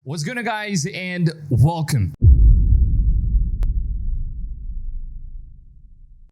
What's good, guys, and welcome.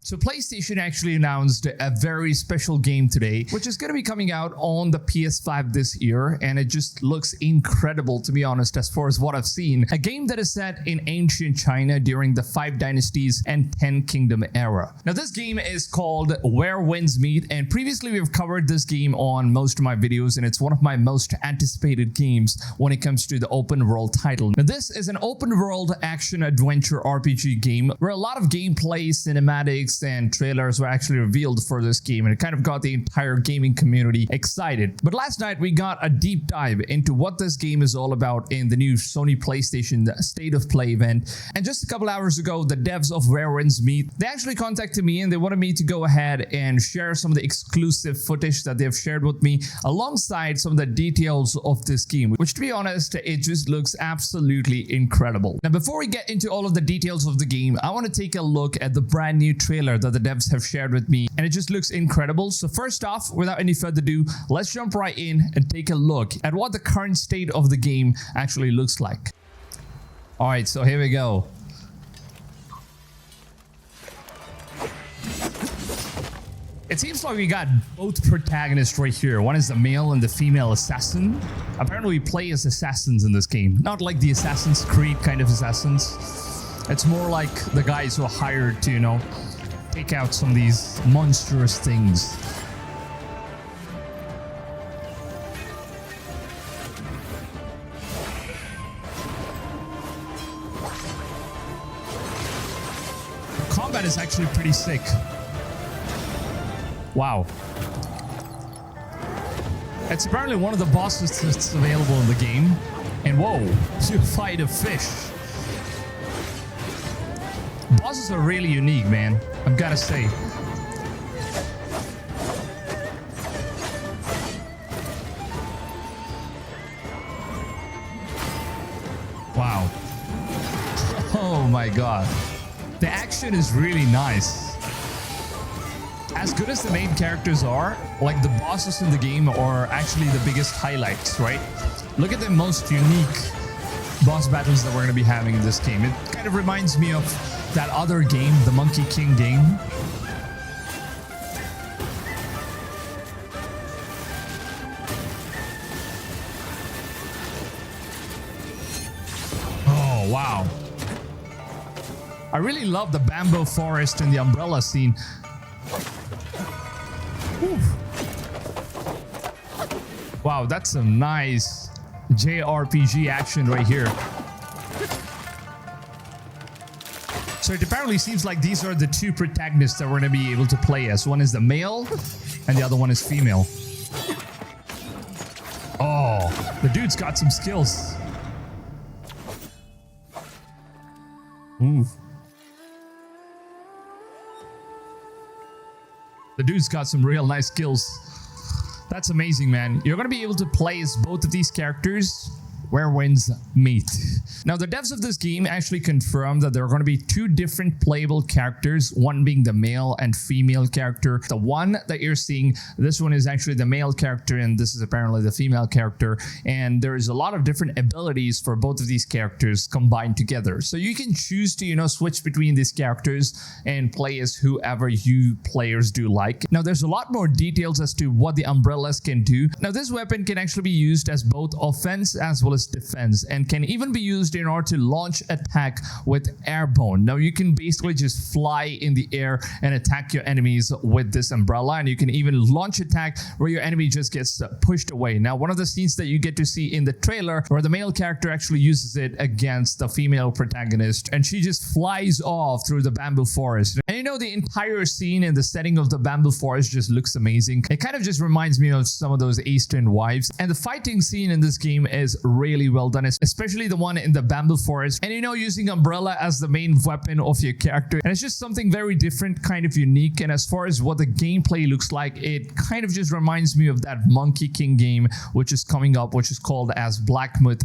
So PlayStation actually announced a very special game today, which is going to be coming out on the PS5 this year, and it just looks incredible, to be honest, as far as what I've seen. A game that is set in ancient China during the 5 Dynasties and 10 Kingdom era. Now, this game is called Where Winds Meet, and previously we've covered this game on most of my videos, and it's one of my most anticipated games when it comes to the open world title. Now, this is an open world action adventure RPG game where a lot of gameplay, cinematics, and trailers were actually revealed for this game, and it kind of got the entire gaming community excited. But last night we got a deep dive into what this game is all about in the new Sony PlayStation State of Play event. And just a couple hours ago, the devs of Where Winds Meet, they actually contacted me and they wanted me to go ahead and share some of the exclusive footage that they've shared with me alongside some of the details of this game, which, to be honest, it just looks absolutely incredible. Now, before we get into all of the details of the game, I want to take a look at the brand new trailer that the devs have shared with me, and it just looks incredible. So first off, without any further ado, let's jump right in and take a look at what the current state of the game actually looks like. All right, so here we go. It seems like we got both protagonists right here. One is the male and the female assassin. Apparently we play as assassins in this game, not like the Assassin's Creed kind of assassins. It's more like the guys who are hired to, take out some of these monstrous things. The combat is actually pretty sick. Wow. It's apparently one of the bosses that's available in the game. And whoa, you fight a fish. Bosses are really unique, man. I've got to say. Wow. Oh my god. The action is really nice. As good as the main characters are, like, the bosses in the game are actually the biggest highlights, right? Look at the most unique boss battles that we're going to be having in this game. It kind of reminds me of that other game, the Monkey King game. Oh, wow. I really love the bamboo forest and the umbrella scene. Whew. Wow, that's some nice JRPG action right here. So it apparently seems like these are the two protagonists that we're going to be able to play as. One is the male and the other one is female. Oh, the dude's got some skills. Ooh. The dude's got some real nice skills. That's amazing, man. You're going to be able to play as both of these characters Where Winds Meet. Now, the devs of this game actually confirmed that there are going to be 2 different playable characters, one being the male and female character. The one that you're seeing, this one is actually the male character, and this is apparently the female character. And there is a lot of different abilities for both of these characters combined together. So you can choose to, switch between these characters and play as whoever you players do like. Now, there's a lot more details as to what the umbrellas can do. Now, this weapon can actually be used as both offense as well as defense, and can even be used in order to launch attack with airborne. Now, you can basically just fly in the air and attack your enemies with this umbrella, and you can even launch attack where your enemy just gets pushed away. Now, one of the scenes that you get to see in the trailer where the male character actually uses it against the female protagonist, and she just flies off through the bamboo forest. And the entire scene and the setting of the bamboo forest just looks amazing. It kind of just reminds me of some of those Eastern wives, and the fighting scene in this game is really well done, especially the one in the bamboo forest, and using umbrella as the main weapon of your character. And it's just something very different, kind of unique. And as far as what the gameplay looks like, it kind of just reminds me of that Monkey King game which is coming up, which is called as Blakwoodz,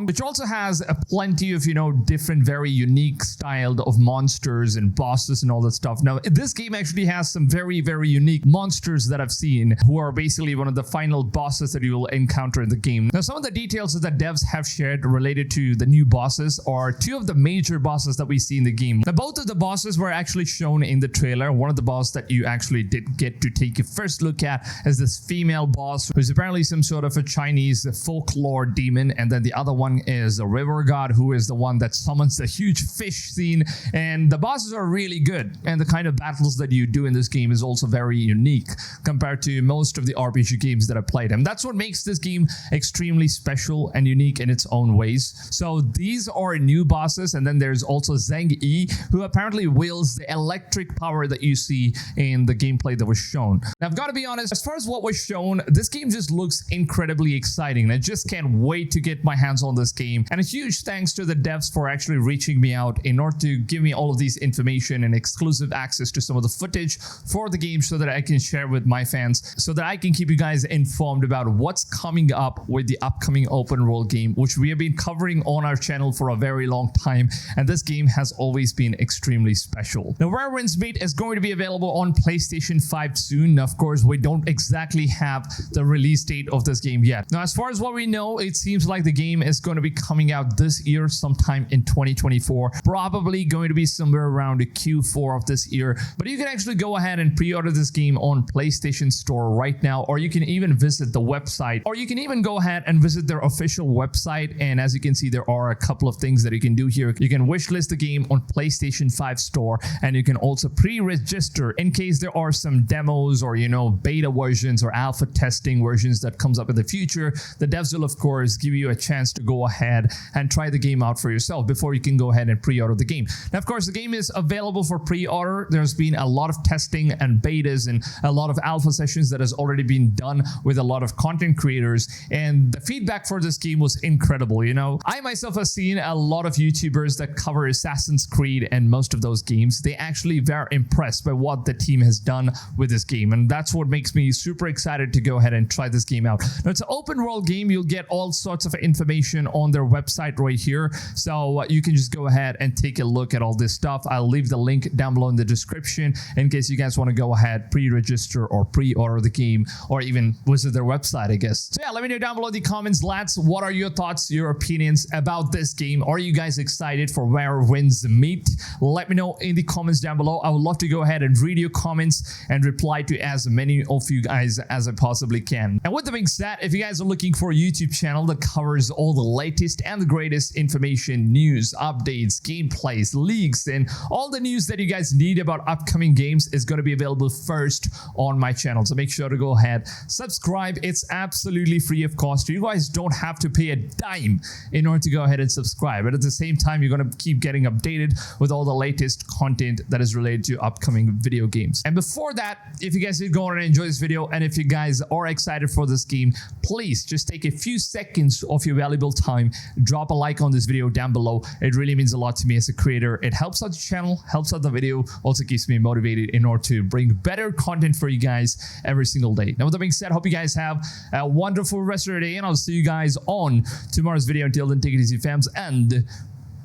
which also has a plenty of different, very unique styled of monsters and bosses and all that stuff. Now, this game actually has some very, very unique monsters that I've seen, who are basically one of the final bosses that you will encounter in the game. Now, some of the details that that devs have shared related to the new bosses are two of the major bosses that we see in the game. Now, both of the bosses were actually shown in the trailer. One of the bosses that you actually did get to take a first look at is this female boss who's apparently some sort of a Chinese folklore demon, and then the other one is a river god who is the one that summons the huge fish scene. And the bosses are really good, and the kind of battles that you do in this game is also very unique compared to most of the RPG games that I've played, and that's what makes this game extremely special and unique in its own ways. So these are new bosses, and then there's also Zhang Yi, who apparently wields the electric power that you see in the gameplay that was shown. Now, I've got to be honest, as far as what was shown, this game just looks incredibly exciting, and I just can't wait to get my hands on this game. And a huge thanks to the devs for actually reaching me out in order to give me all of these information and exclusive access to some of the footage for the game so that I can share with my fans, so that I can keep you guys informed about what's coming up with the upcoming open world game, which we have been covering on our channel for a very long time, and this game has always been extremely special. Now, Where Winds Meet is going to be available on PlayStation 5 soon. Now, of course, we don't exactly have the release date of this game yet. Now, as far as what we know, it seems like the game is going to be coming out this year, sometime in 2024, probably going to be somewhere around the Q4 of this year. But you can actually go ahead and pre-order this game on PlayStation Store right now, or you can even visit the website, or you can even go ahead and visit their official website. And as you can see, there are a couple of things that you can do here. You can wishlist the game on PlayStation 5 Store, and you can also pre-register in case there are some demos or, beta versions or alpha testing versions that comes up in the future. The devs will, of course, give you a chance to go ahead and try the game out for yourself before you can go ahead and pre-order the game. Now, of course, the game is available for pre-order. There's been a lot of testing and betas and a lot of alpha sessions that has already been done with a lot of content creators, and the feedback for this game was incredible. I myself have seen a lot of YouTubers that cover Assassin's Creed and most of those games. They actually were impressed by what the team has done with this game, and that's what makes me super excited to go ahead and try this game out. Now, it's an open world game. You'll get all sorts of information on their website right here, so you can just go ahead and take a look at all this stuff. I'll leave the link down below in the description in case you guys want to go ahead, pre-register or pre-order the game, or even visit their website, I guess. So yeah, let me know down below in the comments, lads, what are your thoughts, your opinions about this game? Are you guys excited for Where Winds Meet? Let me know in the comments down below. I would love to go ahead and read your comments and reply to as many of you guys as I possibly can. And with that being said, if you guys are looking for a YouTube channel that covers all the latest and the greatest information, news, updates, gameplays, leaks, and all the news that you guys need about upcoming games is going to be available first on my channel. So make sure to go ahead, subscribe. It's absolutely free of cost. You guys don't have to pay a dime in order to go ahead and subscribe. But at the same time, you're going to keep getting updated with all the latest content that is related to upcoming video games. And before that, if you guys did go on and enjoy this video, and if you guys are excited for this game, please just take a few seconds of your valuable time, drop a like on this video down below. It really means a lot to me as a creator. It helps out the channel, helps out the video, also keeps me motivated in order to bring better content for you guys every single day. Now, with that being said, hope you guys have a wonderful rest of your day, and I'll see you guys on tomorrow's video. Until then, take it easy, fams, and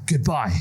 goodbye.